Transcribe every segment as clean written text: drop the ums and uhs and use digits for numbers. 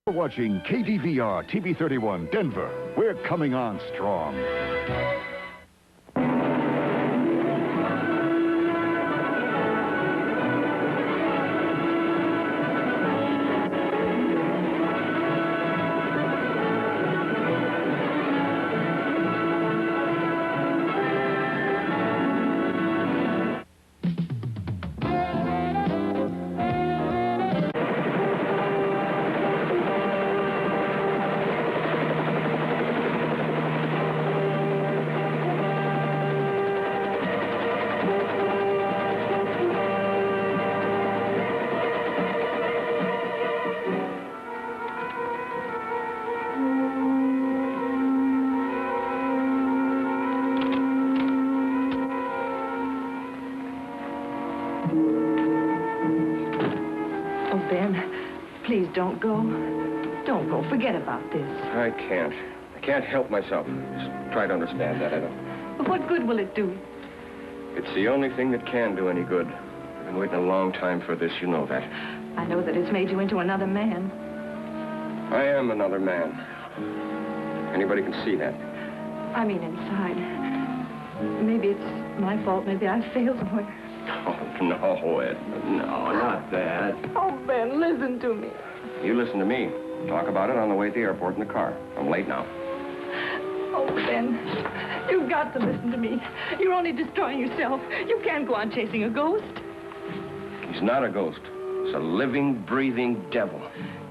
We're watching KDVR TV 31 Denver. We're coming on strong. Please don't go. Don't go. Forget about this. I can't. I can't help myself. Just try to understand that. I don't. But what good will it do? It's the only thing that can do any good. I've been waiting a long time for this. You know that. I know that it's made you into another man. I am another man. Anybody can see that. I mean inside. Maybe it's my fault. Maybe I failed somewhere. Oh, no, Ed. No, not that. Oh, Ben, listen to me. You listen to me. Talk about it on the way to the airport in the car. I'm late now. Oh, Ben, you've got to listen to me. You're only destroying yourself. You can't go on chasing a ghost. He's not a ghost. He's a living, breathing devil.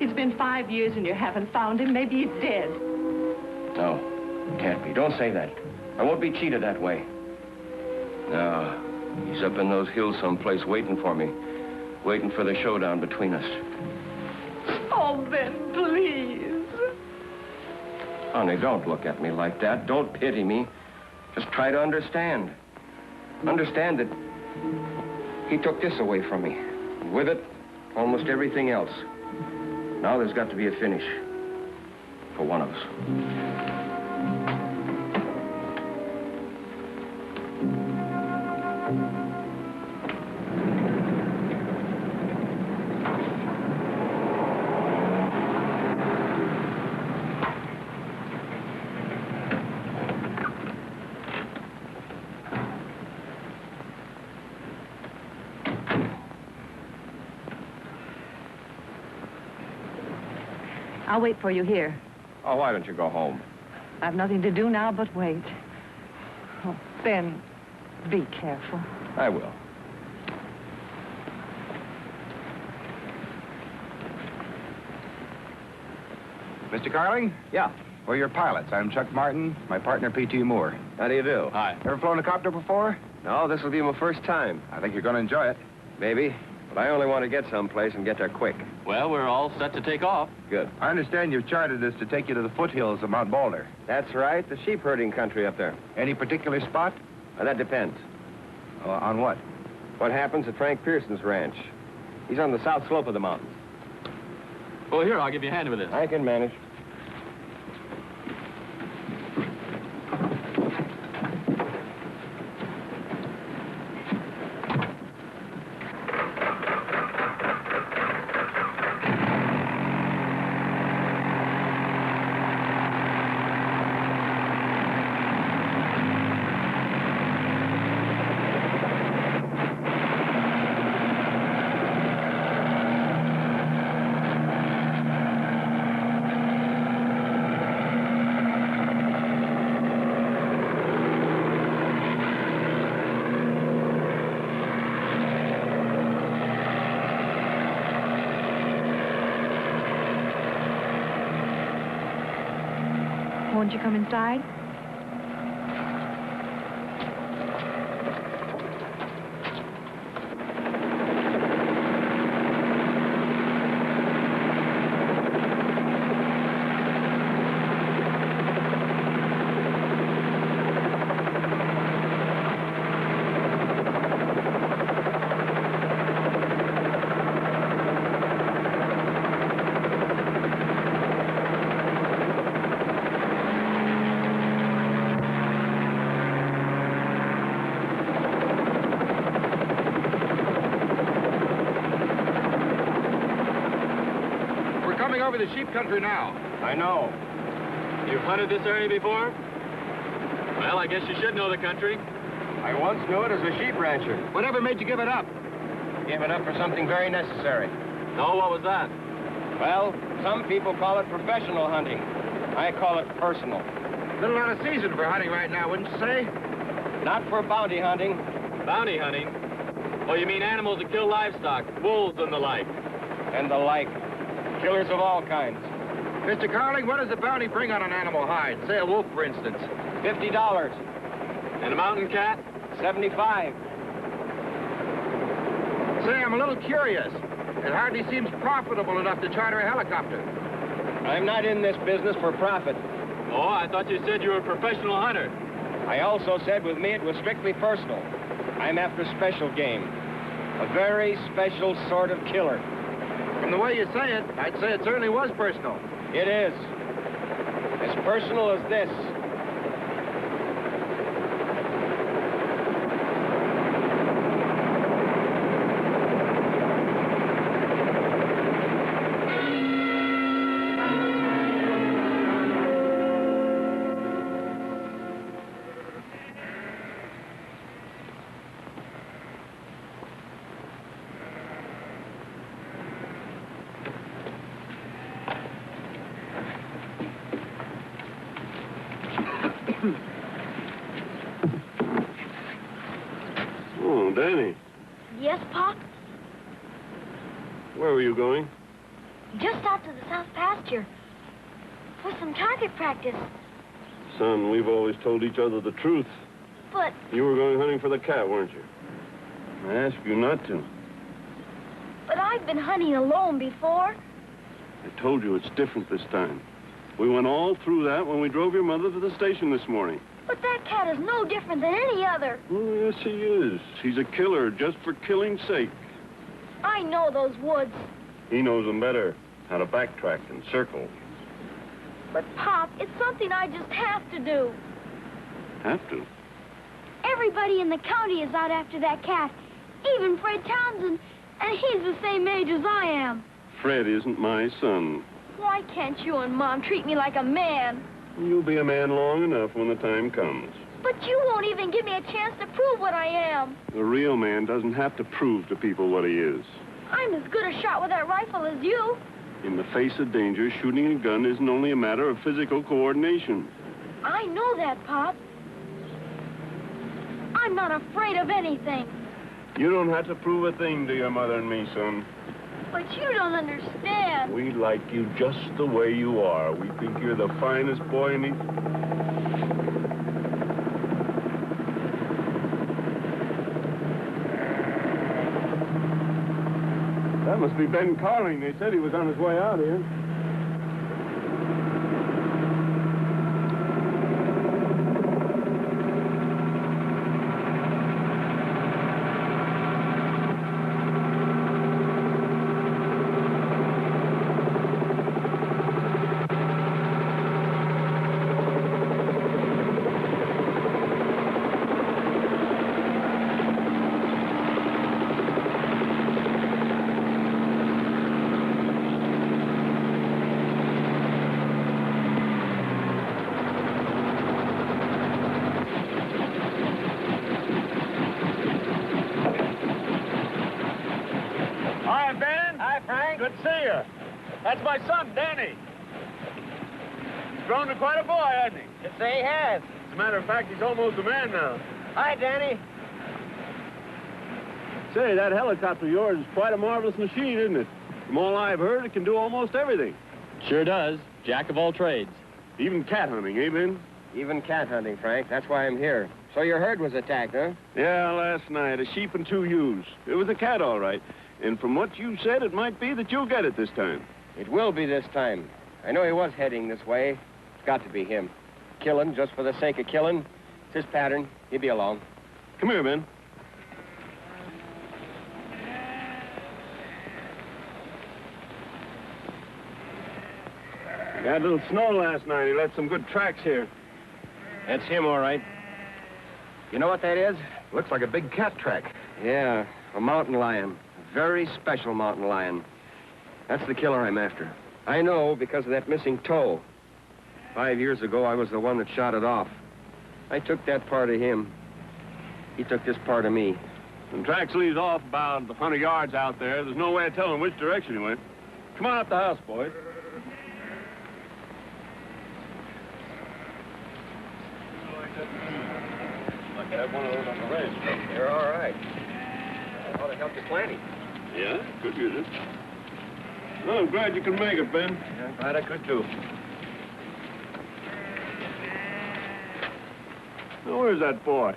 It's been 5 years and you haven't found him. Maybe he's dead. No, can't be. Don't say that. I won't be cheated that way. No. He's up in those hills someplace waiting for me. Waiting for the showdown between us. Oh, Ben, please. Honey, don't look at me like that. Don't pity me. Just try to understand. Understand that he took this away from me. And with it, almost everything else. Now there's got to be a finish. For one of us. I'll wait for you here. Oh, why don't you go home? I have nothing to do now but wait. Oh, Ben, be careful. I will. Mr. Carling? Yeah. We're your pilots. I'm Chuck Martin, my partner, P.T. Moore. How do you do? Hi. Ever flown a copter before? No, this will be my first time. I think you're going to enjoy it. Maybe. But I only want to get someplace and get there quick. Well, we're all set to take off. Good. I understand you've chartered this to take you to the foothills of Mount Boulder. That's right. The sheep herding country up there. Any particular spot? That depends. On what? What happens at Frank Pearson's ranch? He's on the south slope of the mountain. Well, here, I'll give you a hand with this. I can manage. Won't you come inside? coming over the sheep country now. I know. You've hunted this area before? Well, I guess you should know the country. I once knew it as a sheep rancher. Whatever made you give it up? Gave it up for something very necessary. No, what was that? Well, some people call it professional hunting. I call it personal. Little out of season for hunting right now, wouldn't you say? Not for bounty hunting. Bounty hunting? Oh, you mean animals that kill livestock, wolves and the like? And the like. Killers of all kinds. Mr. Carling, what does the bounty bring on an animal hide? Say a wolf, for instance. $50. And a mountain cat? $75. Say, I'm a little curious. It hardly seems profitable enough to charter a helicopter. I'm not in this business for profit. Oh, I thought you said you were a professional hunter. I also said with me it was strictly personal. I'm after special game. A very special sort of killer. From the way you say it, I'd say it certainly was personal. It is. As personal as this. Oh, Danny, Yes, Pop? where were you going? Just out to the south pasture. For some target practice. Son, we've always told each other the truth. But, You were going hunting for the cat, weren't you? I asked you not to. but I've been hunting alone before. I told you it's different this time. We went all through that when we drove your mother to the station this morning. But that cat is no different than any other. Oh, yes, he is. He's a killer just for killing's sake. I know those woods. He knows them better, how to backtrack and circle. But, Pop, it's something I just have to do. Have to. Everybody in the county is out after that cat. Even Fred Townsend. And he's the same age as I am. Fred isn't my son. Why can't you and Mom treat me like a man? You'll be a man long enough when the time comes. But you won't even give me a chance to prove what I am. A real man doesn't have to prove to people what he is. I'm as good a shot with that rifle as you. In the face of danger, shooting a gun isn't only a matter of physical coordination. I know that, Pop. I'm not afraid of anything. You don't have to prove a thing to your mother and me, son. But you don't understand. We like you just the way you are. We think you're the finest boy in the... That must be Ben Carling. They said he was on his way out here. That's my son, Danny. He's grown to quite a boy, hasn't he? Yes, he has. As a matter of fact, he's almost a man now. Hi, Danny. Say, that helicopter of yours is quite a marvelous machine, isn't it? From all I've heard, it can do almost everything. Sure does. Jack of all trades. Even cat hunting, eh, Ben? Even cat hunting, Frank. That's why I'm here. So your herd was attacked, huh? Yeah, last night, a sheep and 2 ewes. It was a cat, all right. And from what you said, it might be that you'll get it this time. It will be this time. I know he was heading this way. It's got to be him. Killing just for the sake of killing. It's his pattern. He'll be along. Come here, Ben. We had a little snow last night. He left some good tracks here. That's him, all right. You know what that is? Looks like a big cat track. Yeah, a mountain lion. A very special mountain lion. That's the killer I'm after. I know because of that missing toe. 5 years ago, I was the one that shot it off. I took that part of him. He took this part of me. And tracks leads off about 100 yards out there. There's no way of telling which direction he went. Come on up the house, boys. Like to have one of those on the range. You're all right. I ought to help you plenty. Yeah, could use it. Well, I'm glad you could make it, Ben. Yeah, I'm glad I could, too. Now, where's that boy?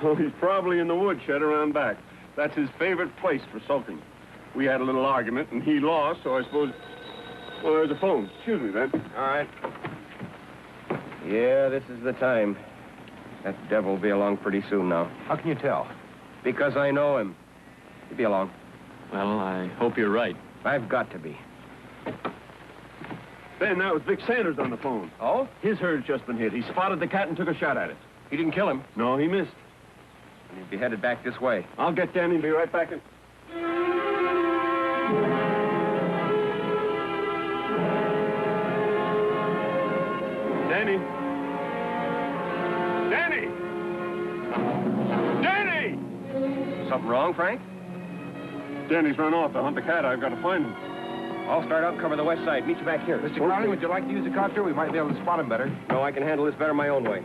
Oh, he's probably in the woodshed around back. That's his favorite place for sulking. We had a little argument, and he lost, so I suppose... Well, there's a phone. Excuse me, Ben. All right. Yeah, this is the time. That devil will be along pretty soon now. How can you tell? Because I know him. He'll be along. Well, I hope you're right. I've got to be. Ben, that was Vic Sanders on the phone. Oh? His herd's just been hit. He spotted the cat and took a shot at it. He didn't kill him. No, he missed. And he'll be headed back this way. I'll get Danny and be right back in. Danny! Danny! Danny! Something wrong, Frank? Danny's run off to hunt the cat. I've got to find him. I'll start out and cover the west side. Meet you back here. Mr. Crowley, would you like to use the copter? We might be able to spot him better. No, I can handle this better my own way.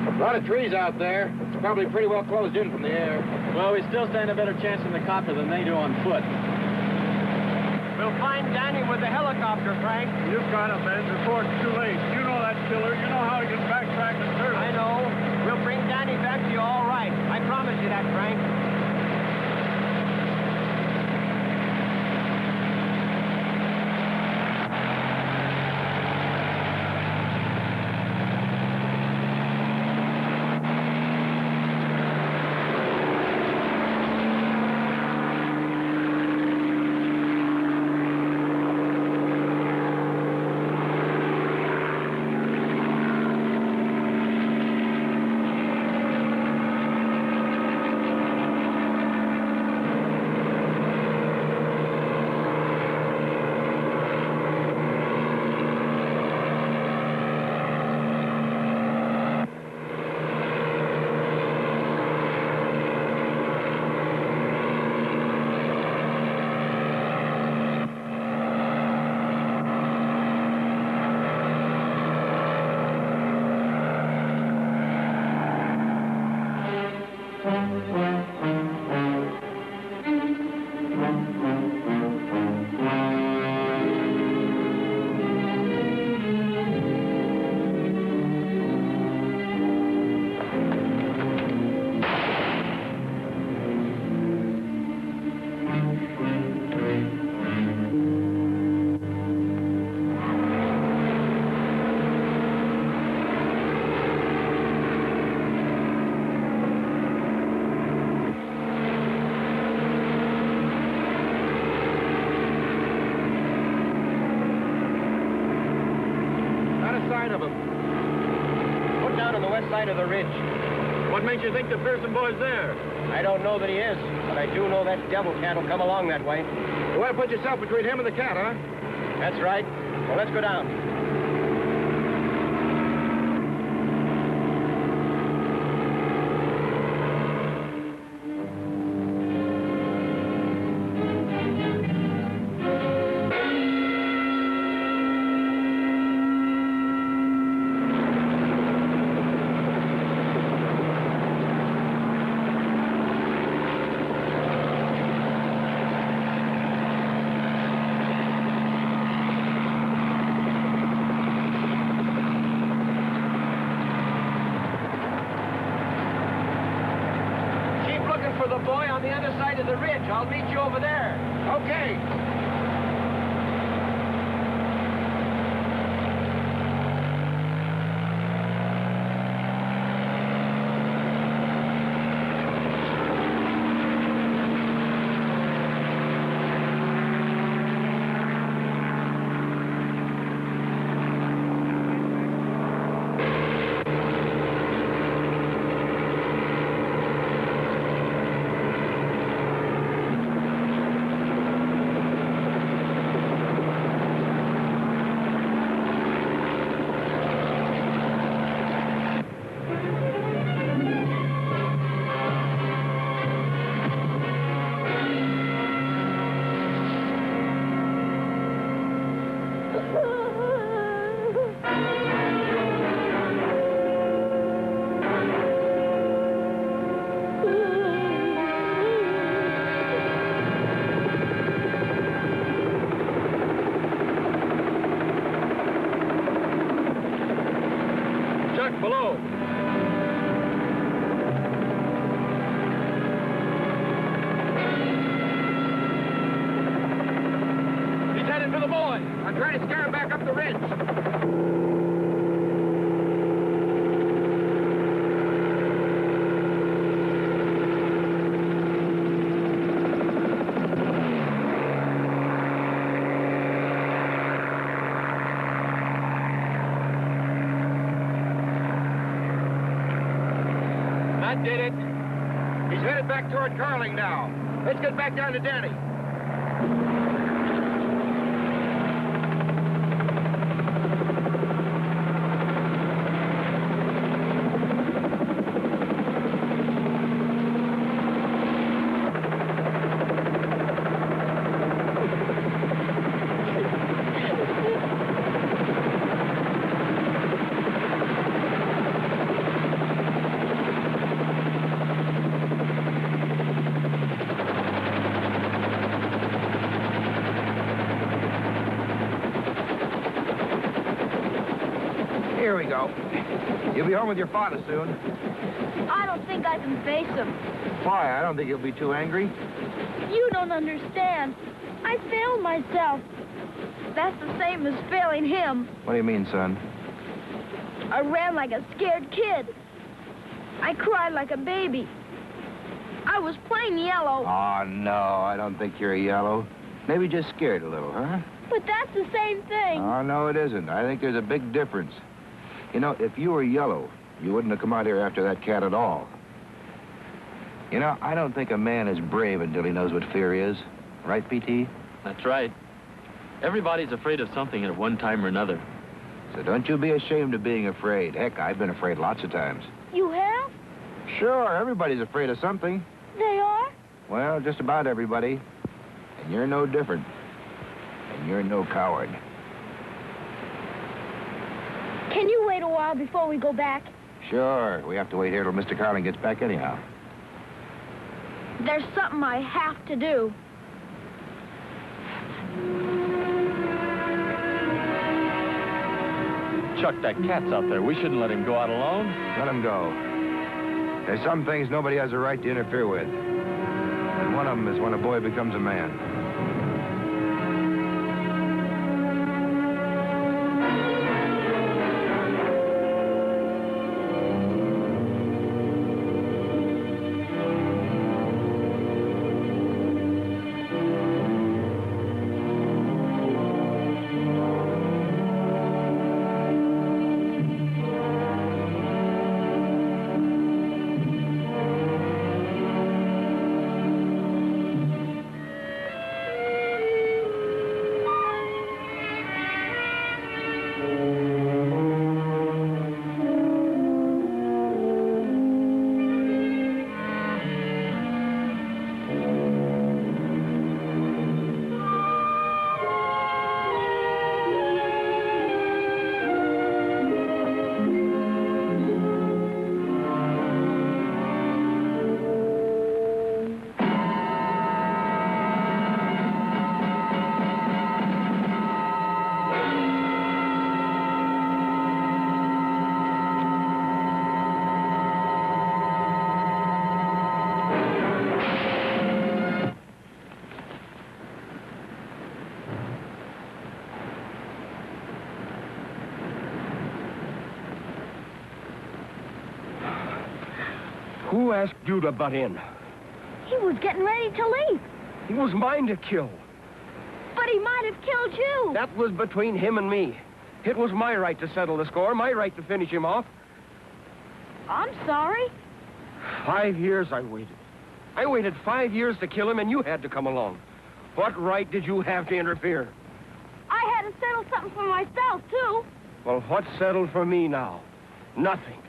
A lot of trees out there. It's probably pretty well closed in from the air. Well, we still stand a better chance in the copter than they do on foot. We'll find Danny with the helicopter, Frank. You've got him, Ben. Report's too late. You know that killer. You know how he can backtrack and turn. I know. We'll bring Danny back to you all right. I promise you that, Frank. Of the ridge. What makes you think the Pearson boy's there? I don't know that he is, but I do know that devil cat will come along that way. You want to put yourself between him and the cat, huh? That's right. Well, let's go down. I'll meet you over there. Okay. Below. He's heading for the boy. I'm trying to scare him back up the ridge. Did it. He's headed back toward Carling now. Let's get back down to Danny. Here we go. You'll be home with your father soon. I don't think I can face him. Why? I don't think he'll be too angry. You don't understand. I failed myself. That's the same as failing him. What do you mean, son? I ran like a scared kid. I cried like a baby. I was plain yellow. Oh, no, I don't think you're yellow. Maybe just scared a little, huh? But that's the same thing. Oh, no, it isn't. I think there's a big difference. You know, if you were yellow, you wouldn't have come out here after that cat at all. You know, I don't think a man is brave until he knows what fear is. Right, PT? That's right. Everybody's afraid of something at one time or another. So don't you be ashamed of being afraid. Heck, I've been afraid lots of times. You have? Sure, everybody's afraid of something. They are? Well, just about everybody. And you're no different. And you're no coward. Can you wait a while before we go back? Sure. We have to wait here till Mr. Carling gets back anyhow. There's something I have to do. Chuck, that cat's out there. We shouldn't let him go out alone. Let him go. There's some things nobody has a right to interfere with. And one of them is when a boy becomes a man. Who asked you to butt in? He was getting ready to leave. He was mine to kill. But he might have killed you. That was between him and me. It was my right to settle the score, my right to finish him off. I'm sorry. 5 years I waited. I waited 5 years to kill him, and you had to come along. What right did you have to interfere? I had to settle something for myself, too. Well, what's settled for me now? Nothing.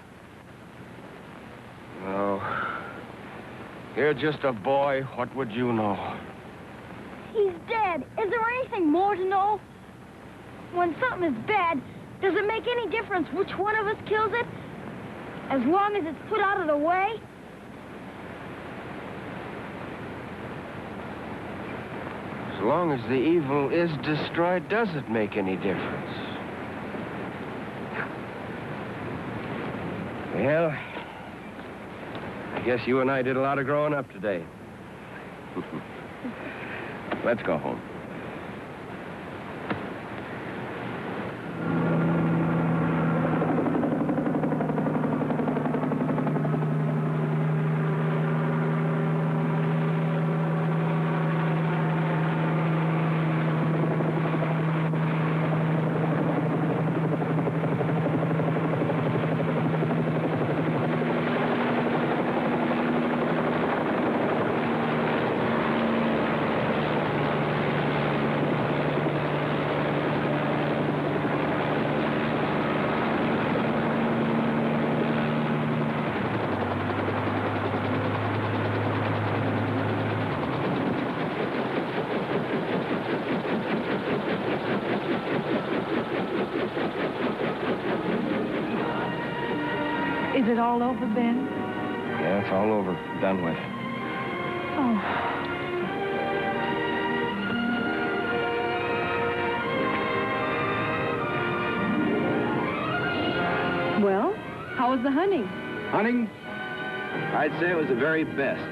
No. You're just a boy. What would you know? He's dead. Is there anything more to know? When something is bad, does it make any difference which one of us kills it? As long as it's put out of the way? As long as the evil is destroyed, does it make any difference? Well, I guess you and I did a lot of growing up today. Let's go home. Is it all over, Ben? Yeah, it's all over. Done with. Oh. Well, how was the hunting? Hunting? I'd say it was the very best.